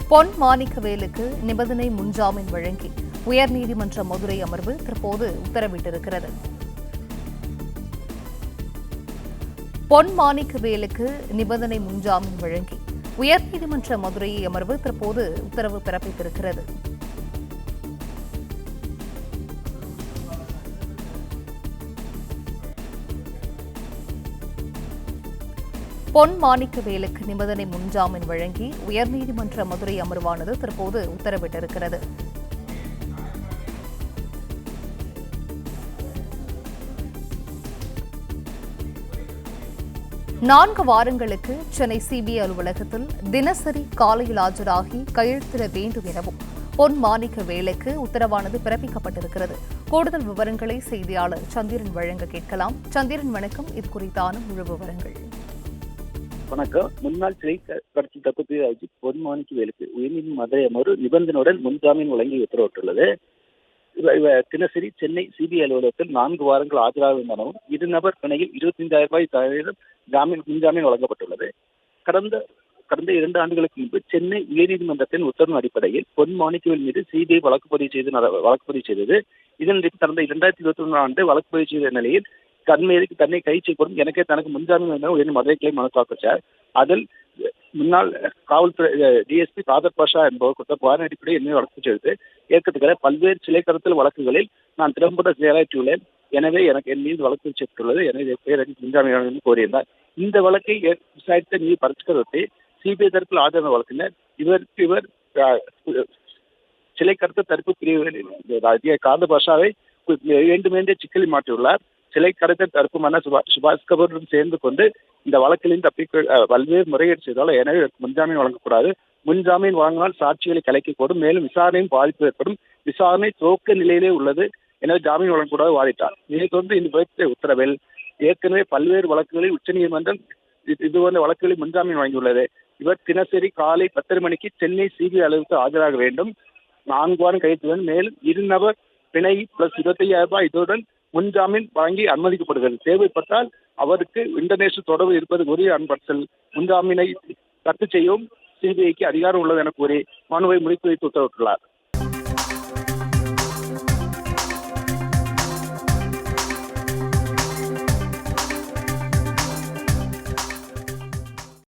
பொன் மாணிக்கவேலுக்கு நிபந்தனை முன்ஜாமீன் வழங்கி உயர்நீதிமன்ற மதுரை அமர்வு தற்போது உத்தரவிட்டிருக்கிறது. பொன் மாணிக்கவேலுக்கு நிபந்தனை முன்ஜாமீன் வழங்கி உயர்நீதிமன்ற மதுரை அமர்வு தற்போது உத்தரவு பிறப்பித்திருக்கிறது. பொன் மாணிக்கவேலுக்கு நிபந்தனை முன்ஜாமீன் வழங்கி உயர்நீதிமன்ற மதுரை அமர்வானது தற்போது உத்தரவிட்டிருக்கிறது. நான்கு வாரங்களுக்கு சென்னை சிபிஐ அலுவலகத்தில் தினசரி காலையில் ஆஜராகி கையெழுத்திட வேண்டும் எனவும் பொன் மாணிக்கவேலுக்கு உத்தரவானது பிறப்பிக்கப்பட்டிருக்கிறது. கூடுதல் விவரங்களை செய்தியாளர் சந்திரன் வழங்க கேட்கலாம். சந்திரன் வணக்கம். இது குறித்தான முழு விவரங்கள். வணக்கம். முன்னாள் சிறை கடத்தல் தடுப்பு பிரிவு ஐஜி பொன் மாணிக்கவேலுக்கு உயர்நீதிமன்ற மதுரை அமர்வு நிபந்தனையுடன் முன்ஜாமீன் வழங்கி உத்தரவிட்டுள்ளது. தினசரி சென்னை சிபிஐ அலுவலகத்தில் 4 வாரங்கள் ஆஜராக இருந்தாலும் இருநபர் பிணையில் 25,000 ரூபாய் முன்ஜாமீன் வழங்கப்பட்டுள்ளது. கடந்த 2 ஆண்டுகளுக்கு முன்பு சென்னை உயர்நீதிமன்றத்தின் உத்தரவின் அடிப்படையில் பொன் மாணிக்கவேல் மீது சிபிஐ வழக்கு பதிவு செய்தது. இதனிடையே கடந்த 2021 ஆண்டு வழக்கு பதிவு செய்த நிலையில் தன்னை கைது செய்யப்படும் தனக்கு முன்ஜாமீன் உயர்ந்த மதுரை கிளை மனு தாக்கல். அதில் முன்னாள் காவல்துறை டிஎஸ்பி காதர் பாஷா என்பவர் கொடுத்த புகாரின் அடிப்படையில் என்னை வழக்கு செய்து ஏற்கத்தக்க பல்வேறு சிலை கடத்தல் வழக்குகளில் நான் திறம்பட செயலாற்றியுள்ளேன். எனவே எனக்கு என் மீது வழக்கு செய்யப்பட்டுள்ளது. எனவே எனக்கு முன்ஜாமீன் கோரியிருந்தார். இந்த வழக்கை விசாரித்த நீதி பரிஷ்கரத்தை சிபிஐ தரப்பில் ஆஜரான வழக்கினர் இவர் சிலை கடத்தல் தடுப்பு பிரிவு காதர் பாஷாவை வேண்டுமென்றே சிக்கலில் மாற்றியுள்ளார். சிலை கடத்தல் தடுப்பு மன்னர் சுபாஷ் கபூருடன் சேர்ந்து கொண்டு இந்த வழக்கிலிருந்து பல்வேறு முறையீடு செய்தாலும் எனவே முன்ஜாமீன் வழங்கக்கூடாது. முன்ஜாமீன் வழங்கினால் சாட்சிகளை கலைக்கக்கூடும். மேலும் விசாரணையும் பாதிப்பு ஏற்படும். விசாரணை துவக்க நிலையிலே உள்ளது. எனவே ஜாமீன் வழங்கக்கூடாது வாதிட்டார். இதை தொடர்ந்து இந்த உத்தரவில் ஏற்கனவே பல்வேறு வழக்குகளில் உச்சநீதிமன்றம் இதுபோன்ற வழக்குகளில் முன்ஜாமீன் வழங்கியுள்ளது. இவர் தினசரி காலை 10 மணிக்கு சென்னை சிபிஐ அலுவலகத்தில் ஆஜராக வேண்டும். 4 வாரம் கழித்து வேண்டும். மேலும் இருநபர் பிணை பிளஸ் 25,000 ரூபாய் இதுடன் முன்ஜாமீன் வழங்கி அனுமதிக்கப்படுகிறது. தேவைப்பட்டால் அவருக்கு இன்டர்நேஷனல் தொடர்பு இருப்பது உரிய அன்படுத்தல் முன்ஜாமீனை ரத்து செய்யவும் சிபிஐக்கு அதிகாரம் உள்ளது என கூறி மனுவை முடித்து வைத்து உத்தரவிட்டுள்ளார்.